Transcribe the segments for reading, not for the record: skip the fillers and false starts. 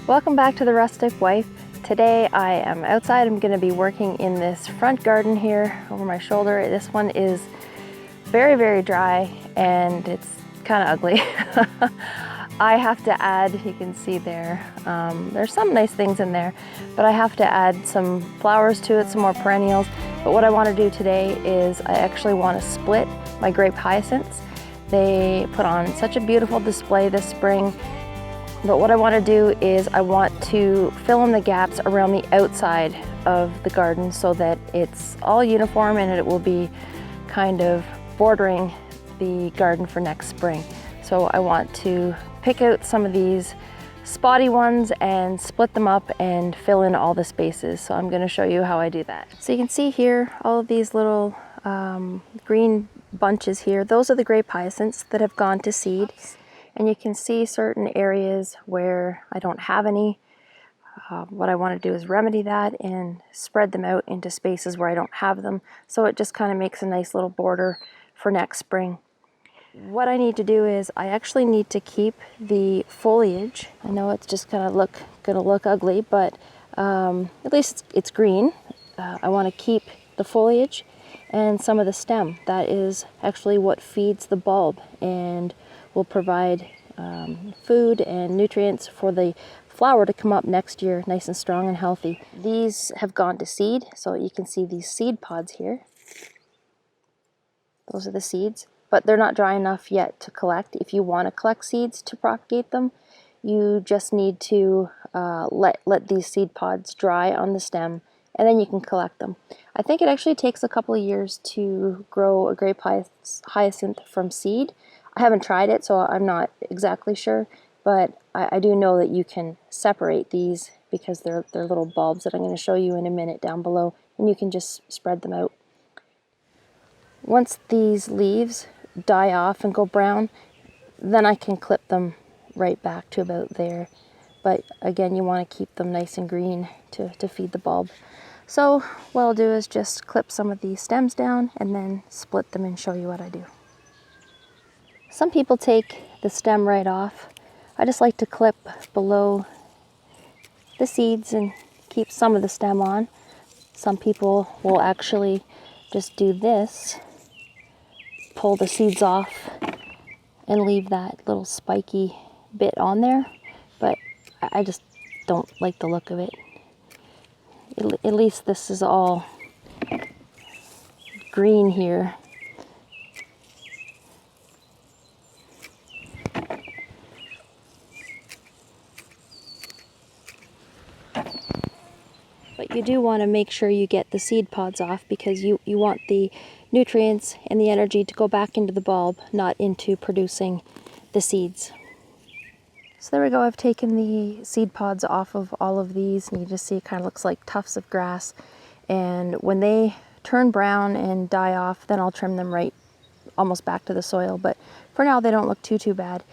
Welcome back to The Rustic Wife. Today I am outside. I'm going to be working in this front garden here over my shoulder. This one is very, very dry and it's kind of ugly. I have to add, you can see there, there's some nice things in there, but I have to add some flowers to it, some more perennials. But what I want to do today is I actually want to split my Grape Hyacinths. They put on such a beautiful display this spring. But what I want to do is I want to fill in the gaps around the outside of the garden so that it's all uniform and it will be kind of bordering the garden for next spring. So I want to pick out some of these spotty ones and split them up and fill in all the spaces. So I'm going to show you how I do that. So you can see here all of these little green bunches here. Those are the Grape Hyacinths that have gone to seed. And you can see certain areas where I don't have any. What I want to do is remedy that and spread them out into spaces where I don't have them. So it just kind of makes a nice little border for next spring. What I need to do is I actually need to keep the foliage. I know it's just going to look ugly, but at least it's green. I want to keep the foliage and some of the stem. That is actually what feeds the bulb and will provide food and nutrients for the flower to come up next year nice and strong and healthy. These have gone to seed, so you can see these seed pods here. Those are the seeds, but they're not dry enough yet to collect. If you want to collect seeds to propagate them, you just need to let these seed pods dry on the stem, and then you can collect them. I think it actually takes a couple of years to grow a Grape Hyacinth from seed. I haven't tried it, so I'm not exactly sure, but I do know that you can separate these because they're little bulbs that I'm going to show you in a minute down below, and you can just spread them out. Once these leaves die off and go brown, then I can clip them right back to about there. But again, you want to keep them nice and green to feed the bulb. So what I'll do is just clip some of these stems down and then split them and show you what I do. Some people take the stem right off. I just like to clip below the seeds and keep some of the stem on. Some people will actually just do this, pull the seeds off and leave that little spiky bit on there, but I just don't like the look of it. At least this is all green here. But you do want to make sure you get the seed pods off because you want the nutrients and the energy to go back into the bulb, not into producing the seeds. So there we go, I've taken the seed pods off of all of these, and you just see it kind of looks like tufts of grass. And when they turn brown and die off, then I'll trim them right almost back to the soil. But for now, they don't look too bad.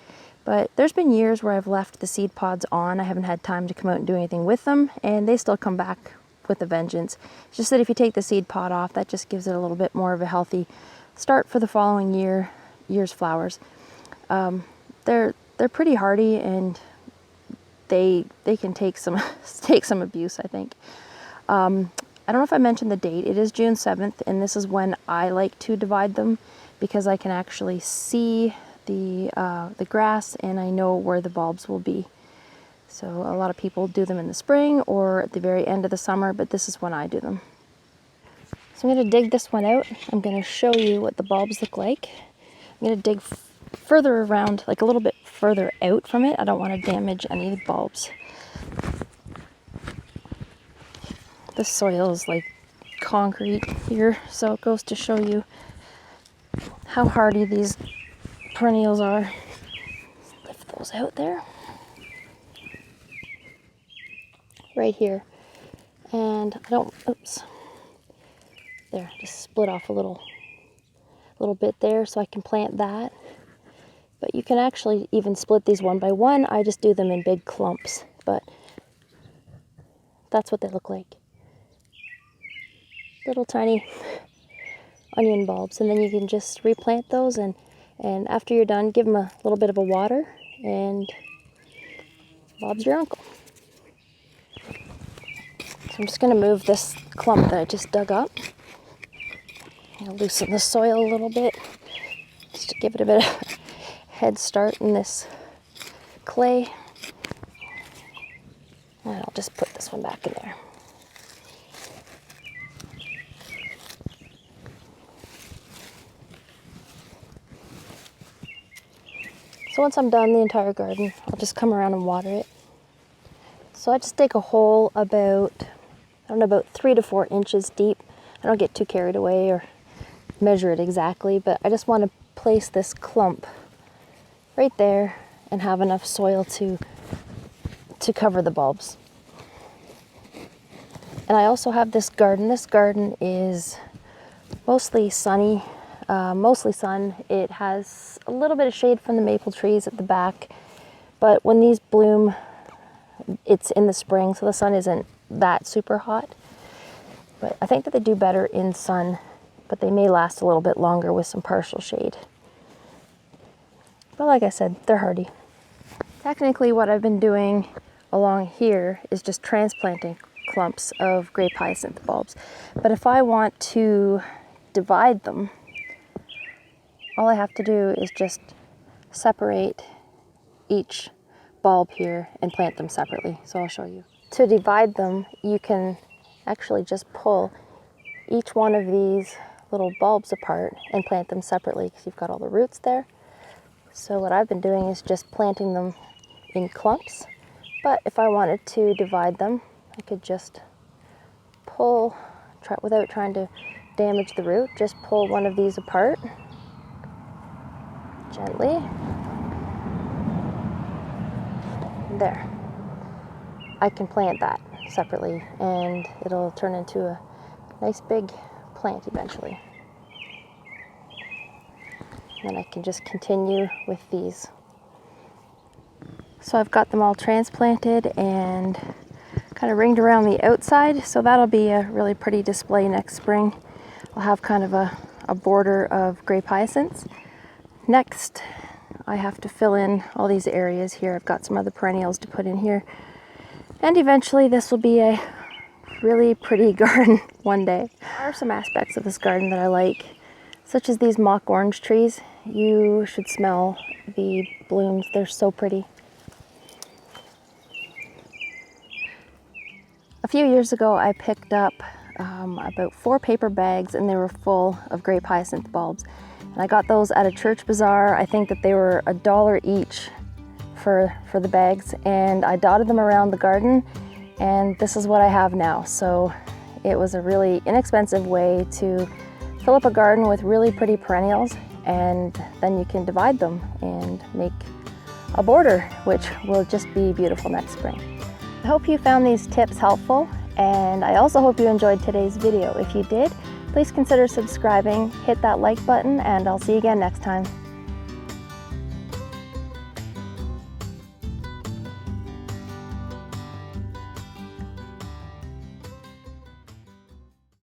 But there's been years where I've left the seed pods on. I haven't had time to come out and do anything with them, and they still come back with a vengeance. It's just that if you take the seed pod off, that just gives it a little bit more of a healthy start for the following year's flowers. They're pretty hardy, and they can take some abuse, I think. I don't know if I mentioned the date. It is June 7th, and this is when I like to divide them because I can actually see the grass and I know where the bulbs will be. So a lot of people do them in the spring or at the very end of the summer, but this is when I do them. So I'm going to dig this one out. I'm going to show you what the bulbs look like. I'm going to dig further around, like a little bit further out from it. I don't want to damage any of the bulbs. The soil is like concrete here, so it goes to show you how hardy these perennials are. Lift those out there. Right here. And I don't, oops. There, just split off a little bit there so I can plant that. But you can actually even split these one by one. I just do them in big clumps, but that's what they look like. Little tiny onion bulbs, and then you can just replant those, and after you're done, give them a little bit of a water, and Bob's your uncle. I'm just going to move this clump that I just dug up. I'll loosen the soil a little bit just to give it a bit of head start in this clay. And I'll just put this one back in there. So once I'm done the entire garden, I'll just come around and water it. So I just dig a hole about, I don't know, about 3 to 4 inches deep. I don't get too carried away or measure it exactly, but I just want to place this clump right there and have enough soil to cover the bulbs. And I also have this garden. This garden is mostly sunny, mostly sun. It has a little bit of shade from the maple trees at the back, but when these bloom, it's in the spring, so the sun isn't that super hot. But I think that they do better in sun, but they may last a little bit longer with some partial shade. But like I said, they're hardy. Technically, what I've been doing along here is just transplanting clumps of grape hyacinth bulbs. But if I want to divide them, all I have to do is just separate each bulb here and plant them separately. So I'll show you. To divide them, you can actually just pull each one of these little bulbs apart and plant them separately because you've got all the roots there. So what I've been doing is just planting them in clumps. But if I wanted to divide them, I could just pull, without trying to damage the root, just pull one of these apart gently. There. I can plant that separately and it'll turn into a nice big plant eventually. And then I can just continue with these. So I've got them all transplanted and kind of ringed around the outside, so that'll be a really pretty display next spring. I'll have kind of a border of grape hyacinths. Next, I have to fill in all these areas here. I've got some other perennials to put in here. And eventually this will be a really pretty garden one day. There are some aspects of this garden that I like, such as these mock orange trees. You should smell the blooms. They're so pretty. A few years ago, I picked up about 4 paper bags and they were full of grape hyacinth bulbs. And I got those at a church bazaar. I think that they were $1 each for the bags, and I dotted them around the garden, and this is what I have now. So it was a really inexpensive way to fill up a garden with really pretty perennials, and then you can divide them and make a border, which will just be beautiful next spring. I hope you found these tips helpful, and I also hope you enjoyed today's video. If you did, please consider subscribing, hit that like button, and I'll see you again next time.